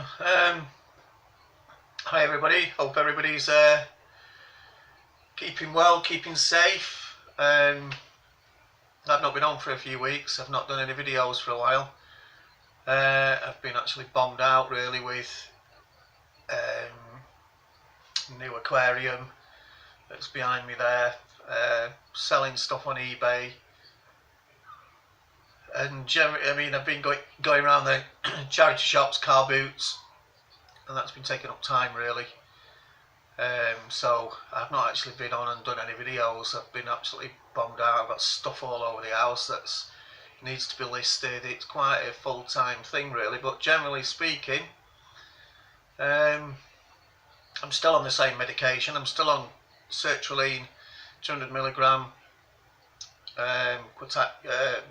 Hi everybody, hope everybody's keeping well, keeping safe. I've not been on for a few weeks, I've not done any videos for a while. I've been actually bombed out really with new aquarium that's behind me there, selling stuff on eBay. And generally, I mean, I've been going around the charity shops, car boots, and that's been taking up time really. So I've not actually been on and done any videos. I've been absolutely bombed out. I've got stuff all over the house that needs to be listed. It's quite a full-time thing really, but generally speaking, I'm still on the same medication. I'm still on Sertraline 200mg,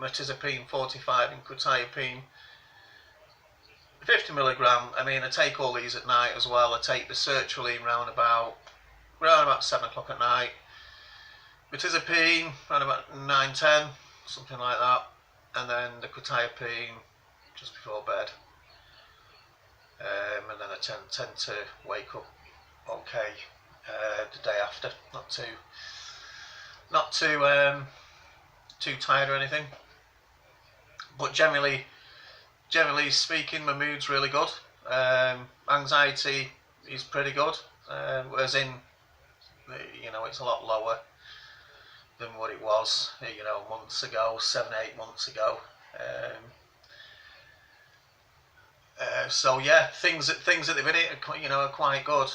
Mirtazapine 45 and Quetiapine 50mg. I mean, I take all these at night as well. I take the Sertraline round about 7 o'clock at night, Mirtazapine around about 9-10, something like that, and then the Quetiapine just before bed. And then I tend to wake up okay the day after, not too tired or anything. But generally speaking, my mood's really good. Anxiety is pretty good, as in, it's a lot lower than what it was, months ago, 7-8 months ago. So yeah, things at the minute are quite good.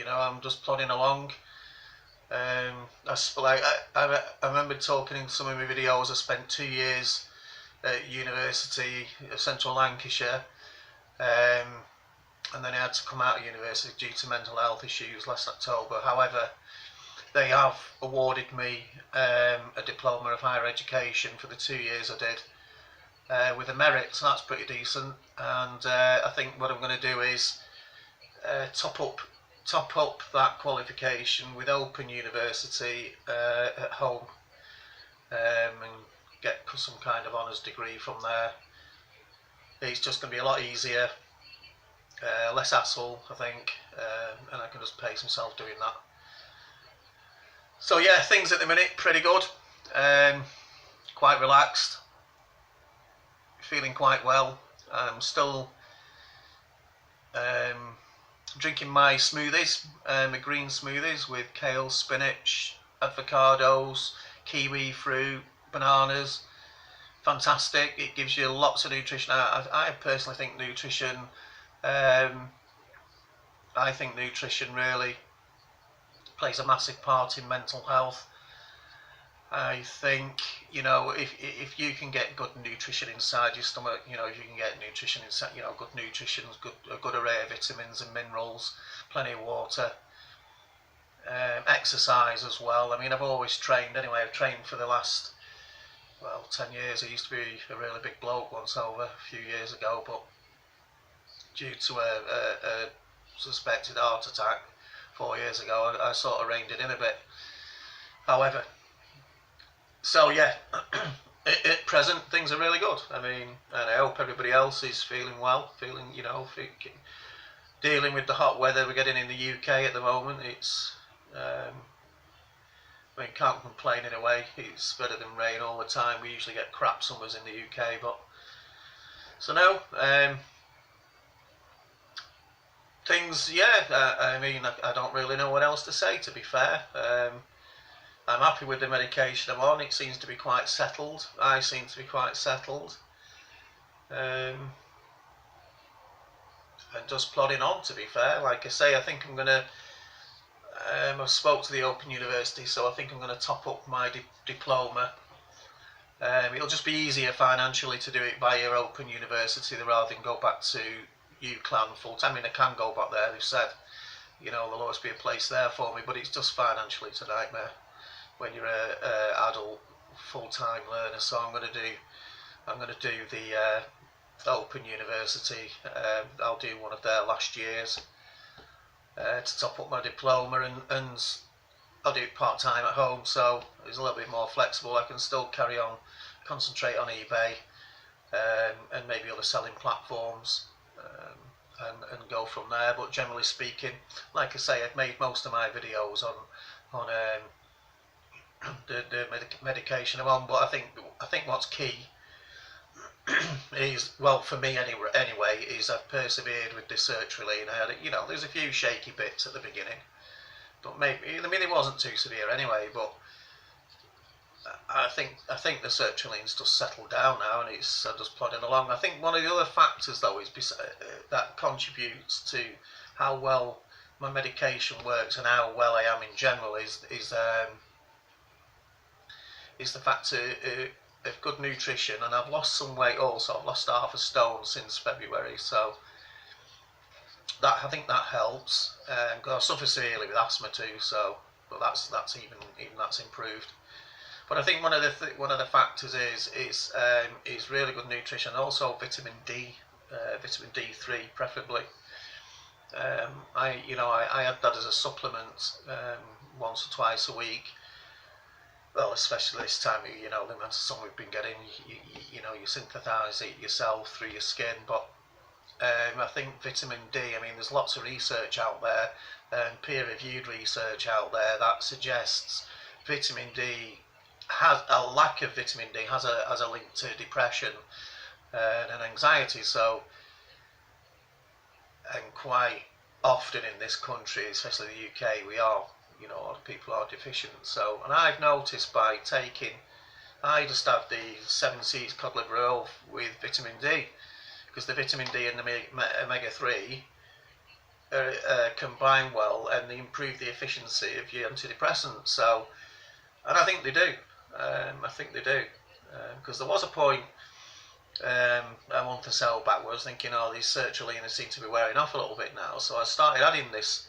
I'm just plodding along. I remember talking in some of my videos. I spent 2 years at University of Central Lancashire, and then I had to come out of university due to mental health issues last October. However, they have awarded me a diploma of higher education for the 2 years I did, with a merit, so that's pretty decent. And I think what I'm going to do is top up that qualification with Open University at home, and get some kind of honours degree from there. It's just going to be a lot easier, less hassle, I think, and I can just pace myself doing that. So yeah, things at the minute pretty good, quite relaxed, feeling quite well. I'm still drinking my smoothies, my green smoothies with kale, spinach, avocados, kiwi fruit, bananas. Fantastic. It gives you lots of nutrition. I personally think nutrition, really plays a massive part in mental health. I think, if you can get good nutrition inside your stomach, if you can get nutrition inside, good nutrition, a good array of vitamins and minerals, plenty of water, exercise as well. I mean, I've always trained anyway. I've trained for the last 10 years. I used to be a really big bloke once over a few years ago, but due to a suspected heart attack 4 years ago, I sort of reined it in a bit. However, so yeah, at present things are really good. I mean, and I hope everybody else is feeling well, dealing with the hot weather we're getting in the UK at the moment. It's can't complain in a way. It's better than rain all the time. We usually get crap summers in the UK, but so no, things. Yeah, I don't really know what else to say, to be fair. I'm happy with the medication I'm on. It seems to be quite settled. I seem to be quite settled, and just plodding on, to be fair. Like I say, I think I'm gonna. I spoke to the Open University, so I think I'm going to top up my diploma. It'll just be easier financially to do it via Open University rather than go back to UCLan full time. I mean, I can go back there. They've said, there'll always be a place there for me, but it's just financially it's a nightmare when you're a adult full-time learner. So I'm going to do the Open University. I'll do one of their last years. To top up my diploma, and I'll do it part-time at home, so it's a little bit more flexible. I can still carry on, concentrate on eBay, and maybe other selling platforms, and go from there. But generally speaking, like I say, I've made most of my videos on the medication I'm on. But I think what's key is, well, for me anyway, is I've persevered with the Sertraline. I had, there's a few shaky bits at the beginning, but maybe, it wasn't too severe anyway. But I think the Sertraline's just settled down now, and it's just plodding along. I think one of the other factors, though, is that contributes to how well my medication works and how well I am in general is the fact of good nutrition. And I've lost some weight also. I've lost half a stone since February, so I think that helps. Because I suffer severely with asthma too, so but that's even that's improved. But I think one of the factors is really good nutrition, and also vitamin D, vitamin D3 preferably. I had that as a supplement once or twice a week. Well, especially this time, the amount of sun we've been getting, you synthesize it yourself through your skin. But I think vitamin D, there's lots of research out there, and peer-reviewed research out there that suggests vitamin D a lack of vitamin D has a link to depression and anxiety. So, and quite often in this country, especially the UK, we are, a lot of people are deficient. So, and I've noticed by I just have the 7 C's cod liver oil with vitamin D, because the vitamin D and the omega-3 combine well, and they improve the efficiency of your antidepressants. So, and I think they do. Because there was a point a month or so back where I was thinking, these Sertraline seem to be wearing off a little bit now. So I started adding this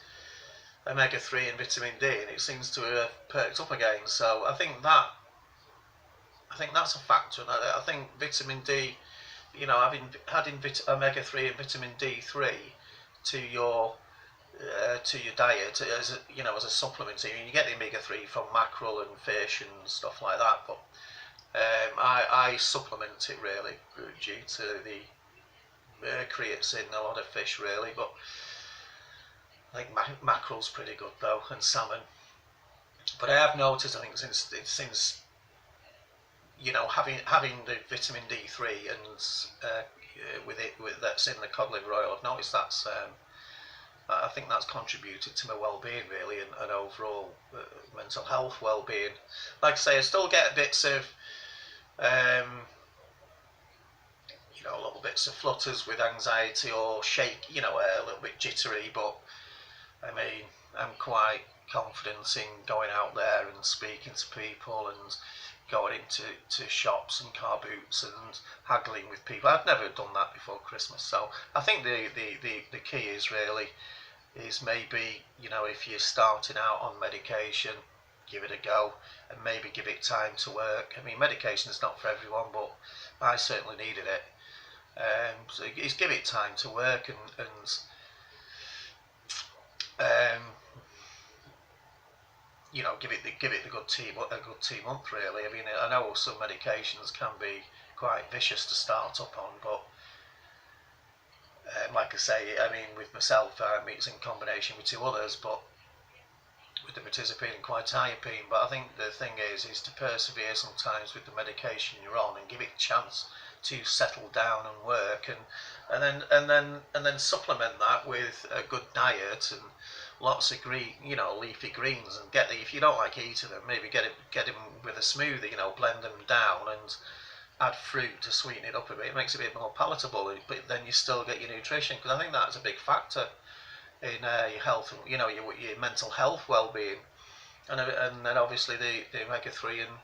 omega-3 and vitamin D, and it seems to have perked up again. So I think that's a factor. And I think vitamin D, adding omega-3 and vitamin D3 to your diet as a supplement. You get the omega-3 from mackerel and fish and stuff like that, but I supplement it really due to the mercury it's in a lot of fish really. But I think mackerel's pretty good though, and salmon. But I have noticed, I think since having the vitamin D3 and with that's in the cod liver oil, I've noticed that's I think that's contributed to my well-being really, and overall mental health well-being. Like I say, I still get bits of little bits of flutters with anxiety or shake, a little bit jittery, but I'm quite confident in going out there and speaking to people and going into shops and car boots and haggling with people. I've never done that before Christmas, so I think the key is maybe, if you're starting out on medication, give it a go and maybe give it time to work. Medication is not for everyone, but I certainly needed it. So it's give it time to work and give it a good 2 month really. I know some medications can be quite vicious to start up on, but like I say, with myself, it's in combination with 2 others, but with the Mirtazapine and Quetiapine. But I think the thing is to persevere sometimes with the medication you're on and give it a chance to settle down and work, and then supplement that with a good diet and lots of leafy greens, and if you don't like eating them, maybe get them with a smoothie, blend them down and add fruit to sweeten it up a bit. It makes it a bit more palatable, but then you still get your nutrition, because I think that's a big factor in your health, your mental health well-being, and then obviously the omega-3 and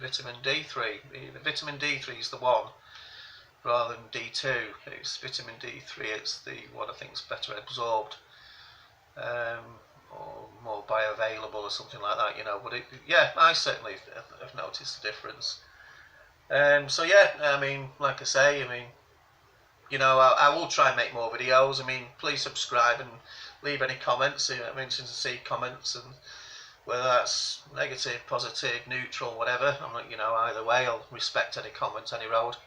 vitamin D3. The vitamin D3 is the one rather than D2. It's vitamin D3. It's the one I think is better absorbed, or more bioavailable or something like that. But I certainly have noticed the difference. So yeah, like I say, I will try and make more videos. Please subscribe and leave any comments. I'm interested to see comments, and whether that's negative, positive, neutral, whatever. I'm not, either way, I'll respect any comment, any road.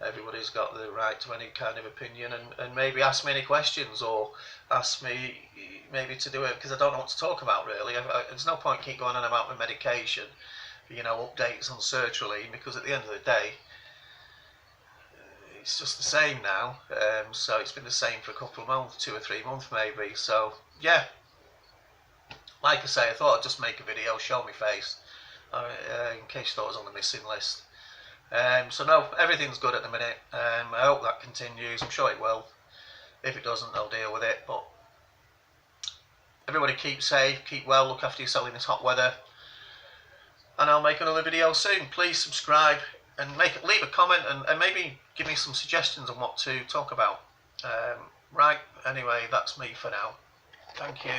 Everybody's got the right to any kind of opinion, and maybe ask me any questions, or ask me maybe to do it, because I don't know what to talk about really. There's no point keep going on about my medication, you know, updates on Sertraline, because at the end of the day it's just the same now. So it's been the same for a couple of months, 2 or 3 months maybe. So yeah, like I say, I thought I'd just make a video, show my face, in case you thought I was on the missing list. So no, everything's good at the minute. I hope that continues. I'm sure it will. If it doesn't, I'll deal with it. But everybody keep safe, keep well, look after yourself in this hot weather. And I'll make another video soon. Please subscribe and leave a comment, and maybe give me some suggestions on what to talk about. Right, anyway, that's me for now. Thank you.